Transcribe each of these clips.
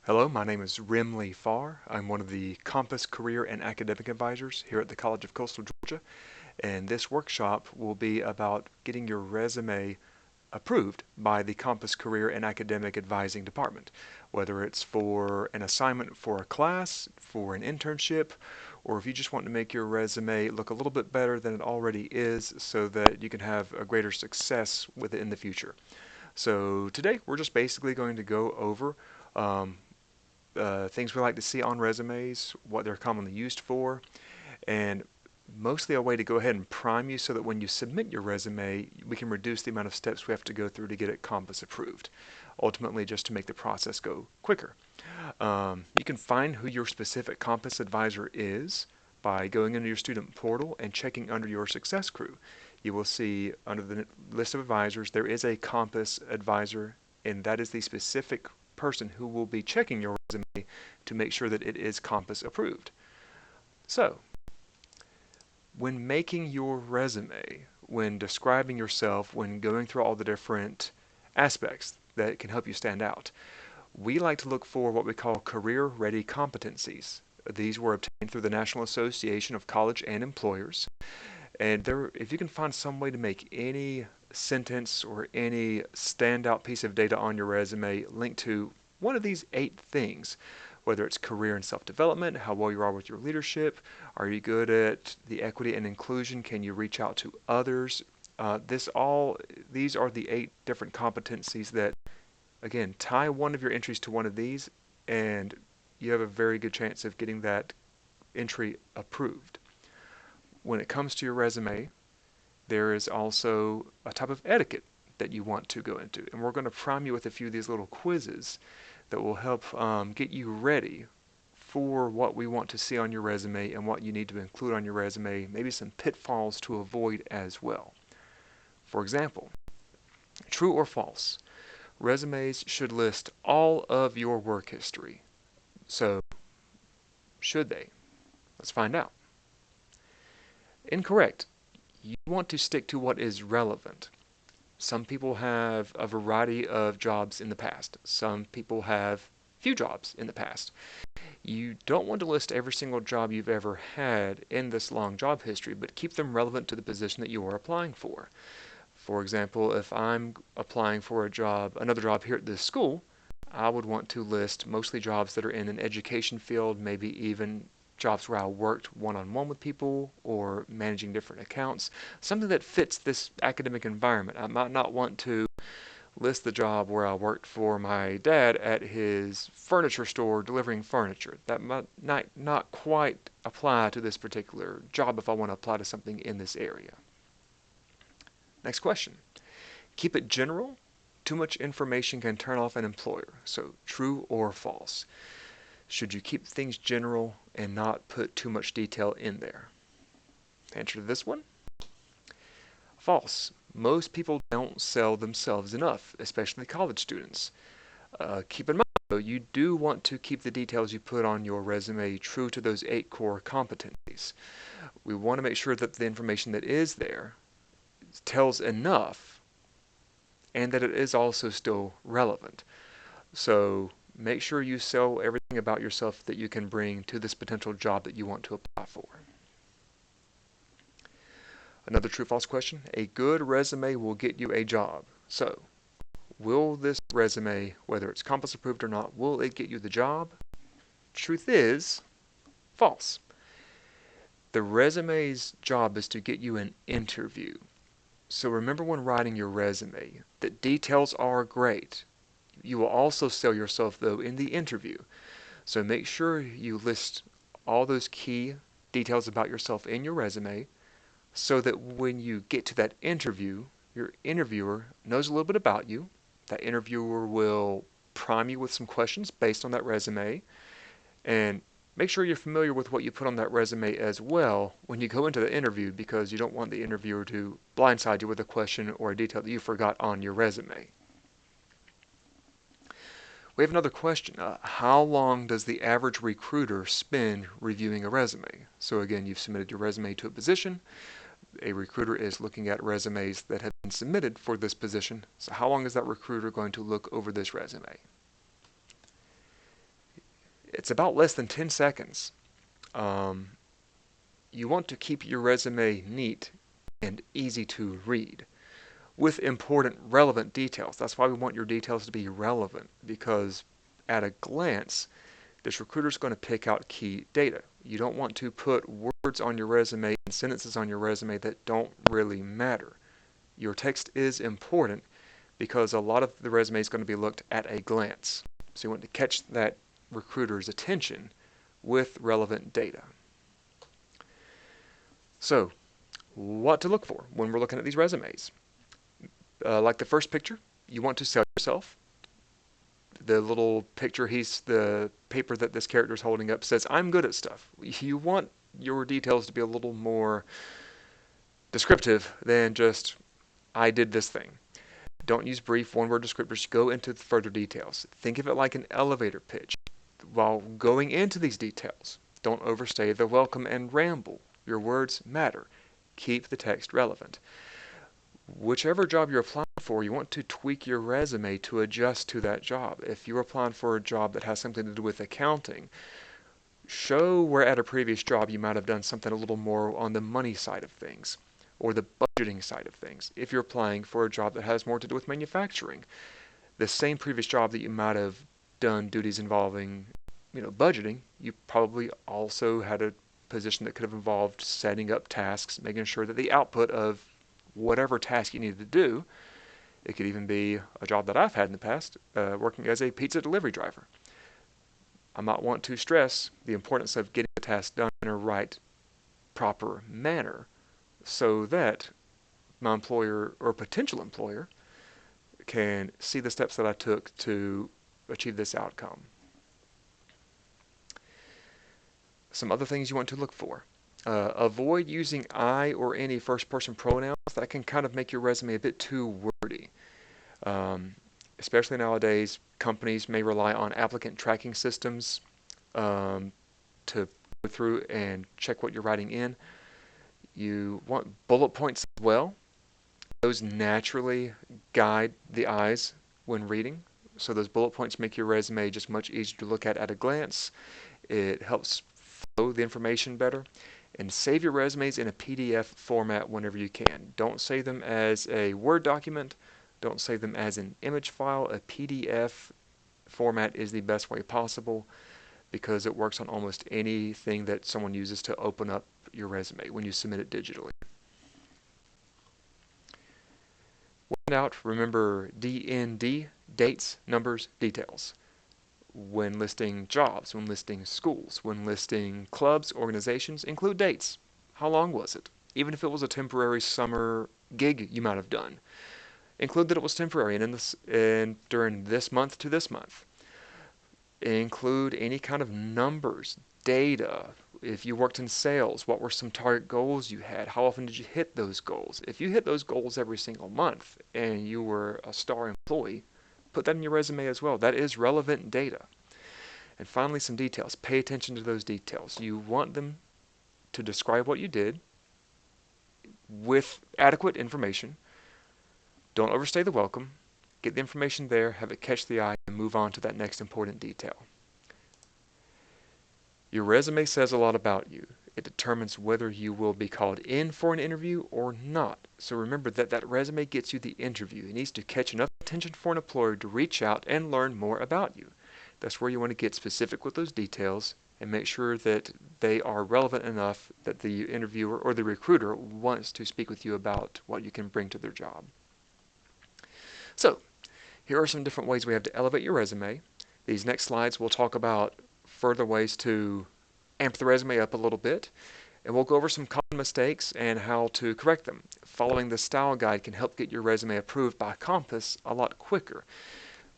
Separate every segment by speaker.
Speaker 1: Hello, my name is Rimley Farr. I'm one of the Compass Career and Academic Advisors here at the College of Coastal Georgia, and this workshop will be about getting your resume approved by the Compass Career and Academic Advising Department, whether it's for an assignment for a class, for an internship, or if you just want to make your resume look a little bit better than it already is so that you can have a greater success with it in the future. So today we're just basically going to go over um, things we like to see on resumes, what they're commonly used for, and mostly a way to go ahead and prime you so that when you submit your resume, we can reduce the amount of steps we have to go through to get it Compass approved, ultimately just to make the process go quicker. You can find who your specific Compass advisor is by going into your student portal and checking under your success crew. You will see under the list of advisors there is a Compass advisor, and that is the specific person who will be checking your resume to make sure that it is Compass approved. So, when making your resume, when describing yourself, when going through all the different aspects that can help you stand out, we like to look for what we call career-ready competencies. These were obtained through the National Association of College and Employers. And if you can find some way to make any sentence or any standout piece of data on your resume link to one of these 8 things, whether it's career and self-development, how well you are with your leadership, are you good at the equity and inclusion, can you reach out to others, these are the 8 different competencies that, again, tie one of your entries to one of these, and you have a very good chance of getting that entry approved. When it comes to your resume, there is also a type of etiquette that you want to go into. And we're going to prime you with a few of these little quizzes that will help get you ready for what we want to see on your resume and what you need to include on your resume, maybe some pitfalls to avoid as well. For example, true or false, resumes should list all of your work history. So, should they? Let's find out. Incorrect. You want to stick to what is relevant. Some people have a variety of jobs in the past. Some people have few jobs in the past. You don't want to list every single job you've ever had in this long job history, but keep them relevant to the position that you are applying for. For example, if I'm applying for another job here at this school, I would want to list mostly jobs that are in an education field, maybe even jobs where I worked one-on-one with people or managing different accounts, something that fits this academic environment. I might not want to list the job where I worked for my dad at his furniture store delivering furniture. That might not quite apply to this particular job if I want to apply to something in this area. Next question. Keep it general. Too much information can turn off an employer. So true or false? Should you keep things general and not put too much detail in there? Answer to this one? False. Most people don't sell themselves enough, especially college students. Keep in mind, though, you do want to keep the details you put on your resume true to those 8 core competencies. We want to make sure that the information that is there tells enough and that it is also still relevant. So make sure you sell everything about yourself that you can bring to this potential job that you want to apply for. Another true-false question. A good resume will get you a job. So, will this resume, whether it's Compass approved or not, will it get you the job? Truth is, false. The resume's job is to get you an interview. So remember when writing your resume that details are great. You will also sell yourself, though, in the interview. So make sure you list all those key details about yourself in your resume so that when you get to that interview, your interviewer knows a little bit about you. That interviewer will prime you with some questions based on that resume, and make sure you're familiar with what you put on that resume as well when you go into the interview, because you don't want the interviewer to blindside you with a question or a detail that you forgot on your resume. We have another question. How long does the average recruiter spend reviewing a resume? So again, you've submitted your resume to a position. A recruiter is looking at resumes that have been submitted for this position. So how long is that recruiter going to look over this resume? It's about less than 10 seconds. Um, you want to keep your resume neat and easy to read with important, relevant details. That's why we want your details to be relevant, because at a glance, this recruiter is going to pick out key data. You don't want to put words on your resume and sentences on your resume that don't really matter. Your text is important because a lot of the resume is going to be looked at a glance. So you want to catch that recruiter's attention with relevant data. So, what to look for when we're looking at these resumes? Like the first picture, you want to sell yourself. The little picture, the paper that this character is holding up says, "I'm good at stuff." You want your details to be a little more descriptive than just, "I did this thing." Don't use brief one-word descriptors. Go into further details. Think of it like an elevator pitch. While going into these details, don't overstay the welcome and ramble. Your words matter. Keep the text relevant. Whichever job you're applying for, you want to tweak your resume to adjust to that job. If you're applying for a job that has something to do with accounting, show where at a previous job you might have done something a little more on the money side of things or the budgeting side of things. If you're applying for a job that has more to do with manufacturing, the same previous job that you might have done duties involving, budgeting, you probably also had a position that could have involved setting up tasks, making sure that the output of whatever task you needed to do. It could even be a job that I've had in the past, working as a pizza delivery driver. I might want to stress the importance of getting the task done in a right, proper manner so that my employer or potential employer can see the steps that I took to achieve this outcome. Some other things you want to look for. Avoid using I or any first-person pronouns. That can kind of make your resume a bit too wordy. Especially nowadays, companies may rely on applicant tracking systems to go through and check what you're writing in. You want bullet points as well. Those naturally guide the eyes when reading. So those bullet points make your resume just much easier to look at a glance. It helps flow the information better. And save your resumes in a PDF format whenever you can. Don't save them as a Word document. Don't save them as an image file. A PDF format is the best way possible because it works on almost anything that someone uses to open up your resume when you submit it digitally. When out, remember DND, dates, numbers, details. When listing jobs, when listing schools, when listing clubs, organizations, include dates. How long was it? Even if it was a temporary summer gig you might have done. Include that it was temporary and during this month to this month. Include any kind of numbers, data. If you worked in sales, what were some target goals you had? How often did you hit those goals? If you hit those goals every single month and you were a star employee, put that in your resume as well. That is relevant data. And finally, some details. Pay attention to those details. You want them to describe what you did with adequate information. Don't overstay the welcome. Get the information there, have it catch the eye, and move on to that next important detail. Your resume says a lot about you. It determines whether you will be called in for an interview or not. So remember that that resume gets you the interview. It needs to catch enough attention for an employer to reach out and learn more about you. That's where you want to get specific with those details and make sure that they are relevant enough that the interviewer or the recruiter wants to speak with you about what you can bring to their job. So, here are some different ways we have to elevate your resume. These next slides will talk about further ways to amp the resume up a little bit, and we'll go over some common mistakes and how to correct them. Following the style guide can help get your resume approved by Compass a lot quicker.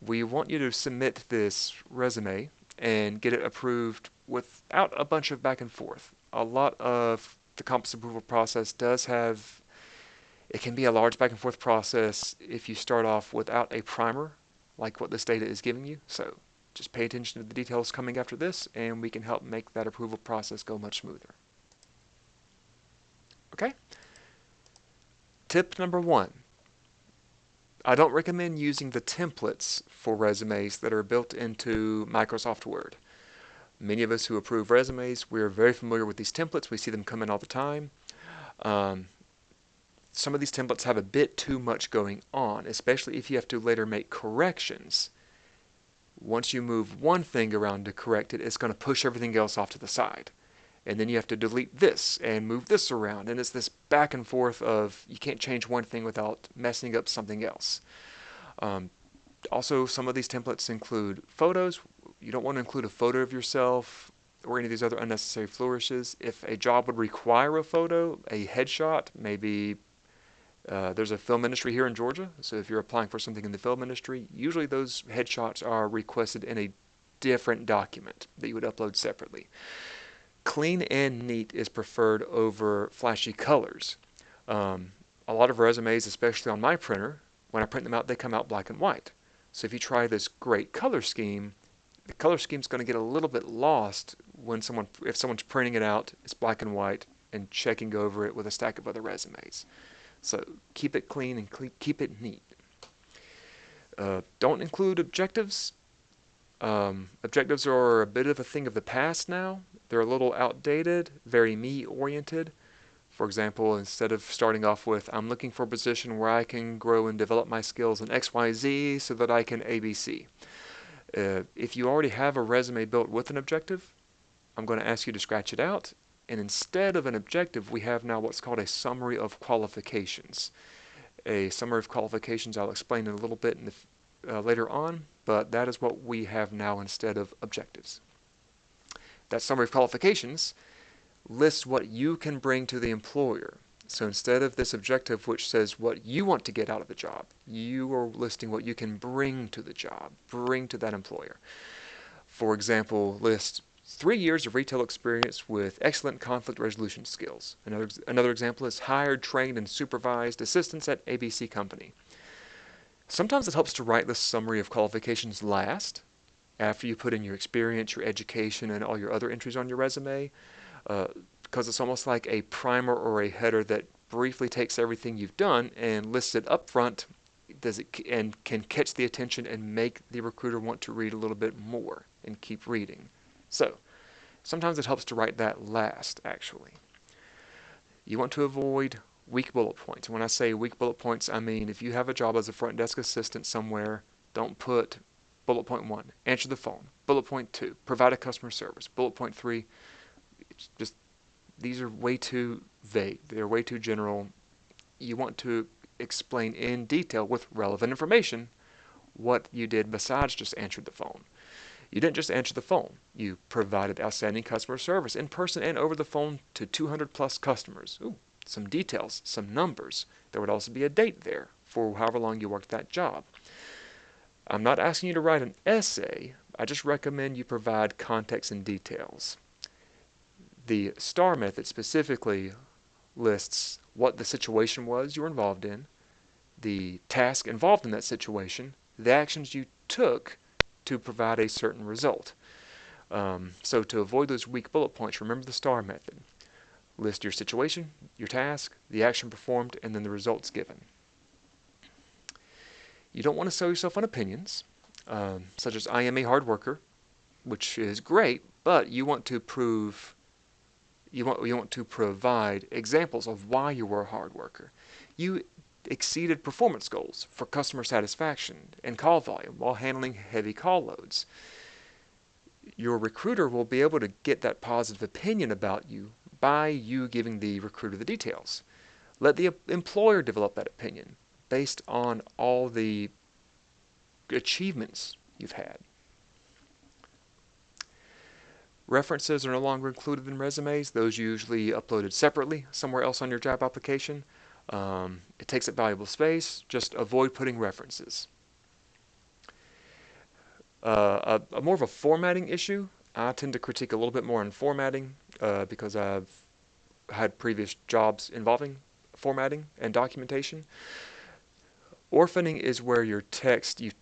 Speaker 1: We want you to submit this resume and get it approved without a bunch of back and forth. A lot of the Compass approval process it can be a large back and forth process if you start off without a primer like what this data is giving you. So just pay attention to the details coming after this and we can help make that approval process go much smoother. Okay? Tip number 1. I don't recommend using the templates for resumes that are built into Microsoft Word. Many of us who approve resumes, we're very familiar with these templates. We see them come in all the time. Um, some of these templates have a bit too much going on, especially if you have to later make corrections. Once you move one thing around to correct it, it's going to push everything else off to the side. And then you have to delete this and move this around. And it's this back and forth of you can't change one thing without messing up something else. Um, Also, some of these templates include photos. You don't want to include a photo of yourself or any of these other unnecessary flourishes. If a job would require a photo, a headshot, maybe there's a film industry here in Georgia, so if you're applying for something in the film industry, usually those headshots are requested in a different document that you would upload separately. Clean and neat is preferred over flashy colors. Um, a lot of resumes, especially on my printer, when I print them out, they come out black and white. So if you try this great color scheme, the color scheme's going to get a little bit lost when if someone's printing it out, it's black and white, and checking over it with a stack of other resumes. So keep it clean and keep it neat. Don't include objectives. Objectives are a bit of a thing of the past now. They're a little outdated, very me-oriented. For example, instead of starting off with, I'm looking for a position where I can grow and develop my skills in XYZ so that I can ABC. If you already have a resume built with an objective, I'm going to ask you to scratch it out. And instead of an objective, we have now what's called a summary of qualifications. A summary of qualifications I'll explain in a little bit later on, but that is what we have now instead of objectives. That summary of qualifications lists what you can bring to the employer. So instead of this objective which says what you want to get out of the job, you are listing what you can bring to the job, bring to that employer. For example, list 3 years of retail experience with excellent conflict resolution skills. Another example is hired, trained, and supervised assistants at ABC Company. Sometimes it helps to write this summary of qualifications last, after you put in your experience, your education, and all your other entries on your resume, because it's almost like a primer or a header that briefly takes everything you've done and lists it up front, and can catch the attention and make the recruiter want to read a little bit more and keep reading. So sometimes it helps to write that last, actually. You want to avoid weak bullet points. When I say weak bullet points, I mean if you have a job as a front desk assistant somewhere, don't put bullet point 1, answer the phone. Bullet point 2, provide a customer service. Bullet point 3, just these are way too vague. They're way too general. You want to explain in detail with relevant information what you did besides just answer the phone. You didn't just answer the phone. You provided outstanding customer service in person and over the phone to 200 plus customers. Ooh, some details, some numbers. There would also be a date there for however long you worked that job. I'm not asking you to write an essay. I just recommend you provide context and details. The STAR method specifically lists what the situation was you were involved in, the task involved in that situation, the actions you took to provide a certain result. So to avoid those weak bullet points, remember the STAR method. List your situation, your task, the action performed, and then the results given. You don't want to sell yourself on opinions, such as I am a hard worker, which is great, but you want to provide examples of why you were a hard worker. You exceeded performance goals for customer satisfaction and call volume while handling heavy call loads. Your recruiter will be able to get that positive opinion about you by you giving the recruiter the details. Let the employer develop that opinion based on all the achievements you've had. References are no longer included in resumes. Those are usually uploaded separately somewhere else on your job application. It takes up valuable space. Just avoid putting references. A more of a formatting issue. I tend to critique a little bit more on formatting because I've had previous jobs involving formatting and documentation. Orphaning is where you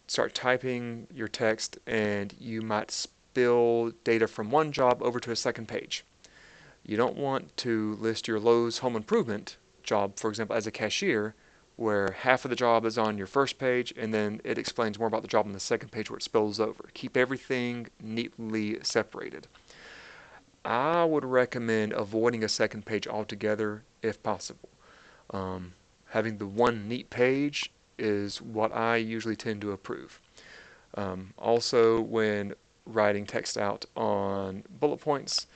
Speaker 1: start typing your text and you might spill data from one job over to a second page. You don't want to list your Lowe's home improvement job, for example, as a cashier, where half of the job is on your first page and then it explains more about the job on the second page where it spills over. Keep everything neatly separated. I would recommend avoiding a second page altogether if possible. Having the one neat page is what I usually tend to approve. Also, when writing text out on bullet points,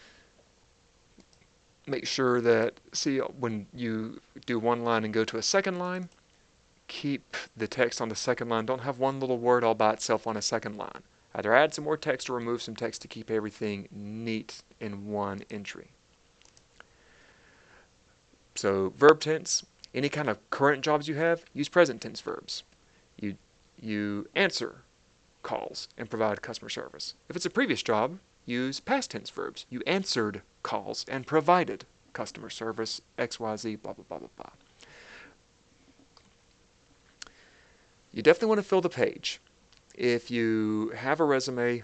Speaker 1: make sure that, see, when you do one line and go to a second line, keep the text on the second line. Don't have one little word all by itself on a second line. Either add some more text or remove some text to keep everything neat in one entry. So verb tense, any kind of current jobs you have, use present tense verbs. You answer calls and provide customer service. If it's a previous job, use past tense verbs. You answered calls and provided customer service, XYZ, blah, blah, blah, blah, blah. You definitely want to fill the page. If you have a resume,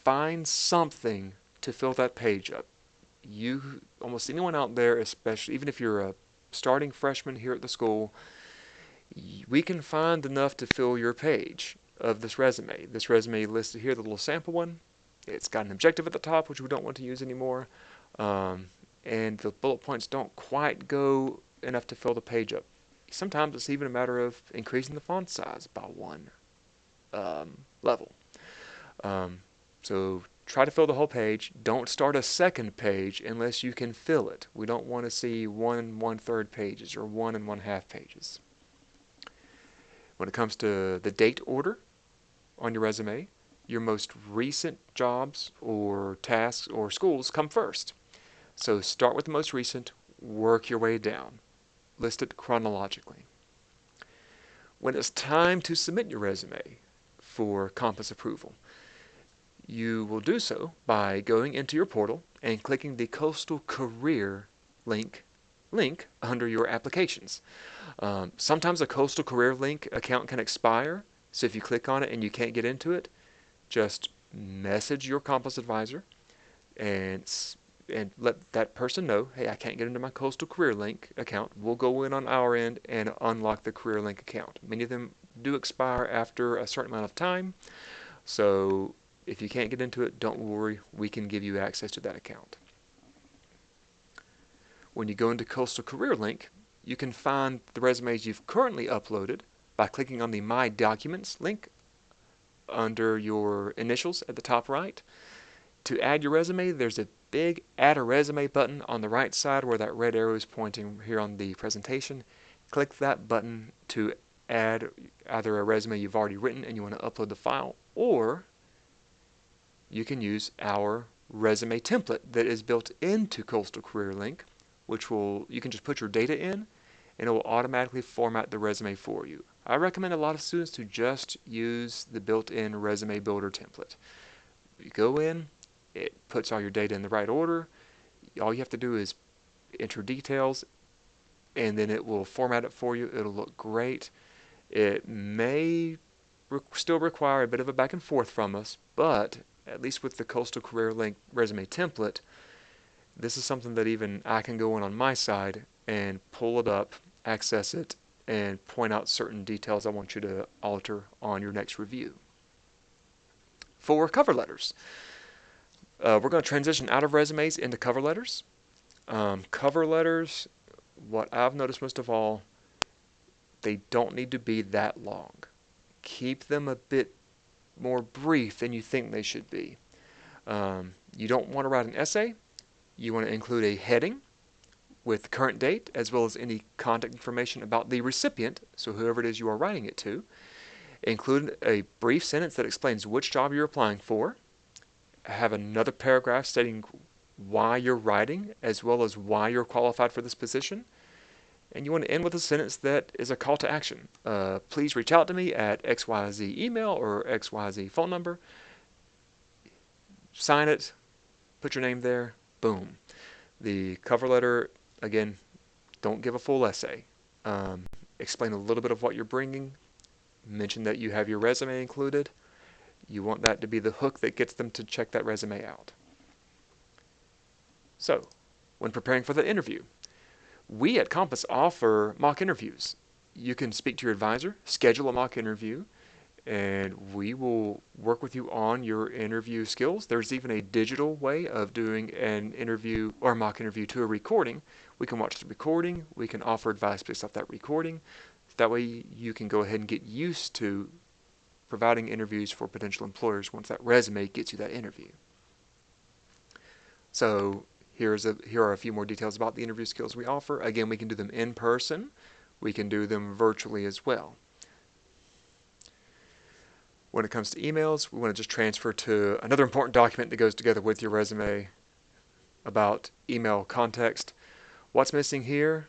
Speaker 1: find something to fill that page up. Almost anyone out there, especially even if you're a starting freshman here at the school, we can find enough to fill your page of this resume. This resume listed here, the little sample one, it's got an objective at the top, which we don't want to use anymore, and the bullet points don't quite go enough to fill the page up. Sometimes it's even a matter of increasing the font size by one level. So try to fill the whole page. Don't start a second page unless you can fill it. We don't want to see 1/3 pages or 1 1/2 pages. When it comes to the date order on your resume, your most recent jobs or tasks or schools come first. So start with the most recent, work your way down. List it chronologically. When it's time to submit your resume for Compass approval, you will do so by going into your portal and clicking the Coastal Career link under your applications. Sometimes a Coastal Career link account can expire, so if you click on it and you can't get into it, just message your Compass advisor and let that person know, hey, I can't get into my Coastal Career Link account. We'll go in on our end and unlock the Career Link account. Many of them do expire after a certain amount of time, so if you can't get into it, don't worry, we can give you access to that account. When you go into Coastal Career Link, you can find the resumes you've currently uploaded by clicking on the My Documents link under your initials at the top right. To add your resume, there's a big Add a Resume button on the right side where that red arrow is pointing here on the presentation. Click that button to add either a resume you've already written and you want to upload the file, or you can use our resume template that is built into Coastal Career Link, which you can just put your data in and it will automatically format the resume for you. I recommend a lot of students to just use the built-in resume builder template. You go in, it puts all your data in the right order. All you have to do is enter details and then it will format it for you. It'll look great. It may still require a bit of a back and forth from us, but at least with the Coastal Career Link resume template, this is something that even I can go in on my side and pull it up, access it, and point out certain details I want you to alter on your next review. For cover letters, we're going to transition out of resumes into cover letters. Cover letters, what I've noticed most of all, they don't need to be that long. Keep them a bit more brief than you think they should be. You don't want to write an essay. You want to include a heading with the current date as well as any contact information about the recipient, so whoever it is you are writing it to. Include a brief sentence that explains which job you're applying for. Have another paragraph stating why you're writing as well as why you're qualified for this position. And you want to end with a sentence that is a call to action. Please reach out to me at XYZ email or XYZ phone number. Sign it, put your name there, boom. The cover letter, again, don't give a full essay. Explain a little bit of what you're bringing. Mention that you have your resume included. You want that to be the hook that gets them to check that resume out. So, when preparing for the interview, we at Compass offer mock interviews. You can speak to your advisor, schedule a mock interview, and we will work with you on your interview skills. There's even a digital way of doing an interview or a mock interview to a recording. We can watch the recording. We can offer advice based off that recording. That way you can go ahead and get used to providing interviews for potential employers once that resume gets you that interview. So here are a few more details about the interview skills we offer. Again, we can do them in person. We can do them virtually as well. When it comes to emails, we want to just transfer to another important document that goes together with your resume about email context. What's missing here?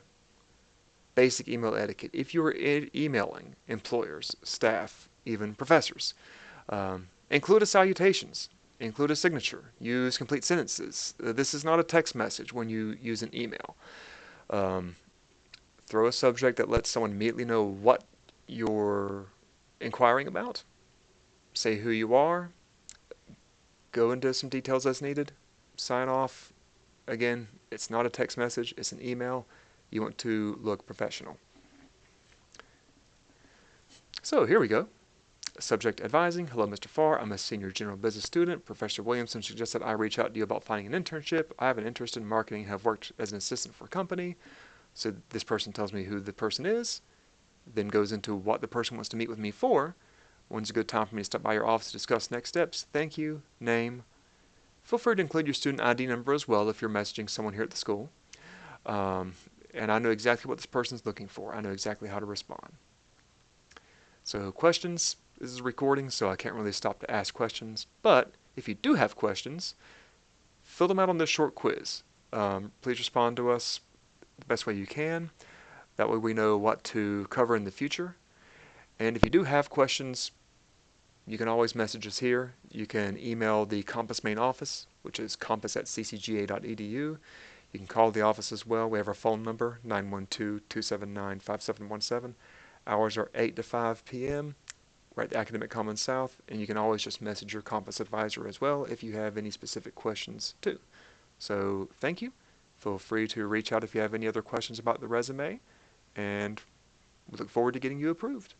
Speaker 1: Basic email etiquette. If you are emailing employers, staff, even professors, include a salutations, include a signature, use complete sentences. This is not a text message when you use an email. Throw a subject that lets someone immediately know what you're inquiring about. Say who you are, go into some details as needed, sign off. Again, it's not a text message, it's an email. You want to look professional. So here we go. Subject advising. Hello, Mr. Farr. I'm a senior general business student. Professor Williamson suggested I reach out to you about finding an internship. I have an interest in marketing and have worked as an assistant for a company. So this person tells me who the person is, then goes into what the person wants to meet with me for. When's a good time for me to stop by your office to discuss next steps? Thank you. Name. Feel free to include your student ID number as well if you're messaging someone here at the school. And I know exactly what this person's looking for. I know exactly how to respond. So questions. This is a recording, so I can't really stop to ask questions. But if you do have questions, fill them out on this short quiz. Please respond to us the best way you can. That way we know what to cover in the future. And if you do have questions, you can always message us here. You can email the Compass main office, which is compass@ccga.edu. You can call the office as well. We have our phone number, 912-279-5717. Hours are 8 to 5 p.m. We're at the Academic Commons South, and you can always just message your Compass advisor as well if you have any specific questions too. So thank you. Feel free to reach out if you have any other questions about the resume, and we look forward to getting you approved.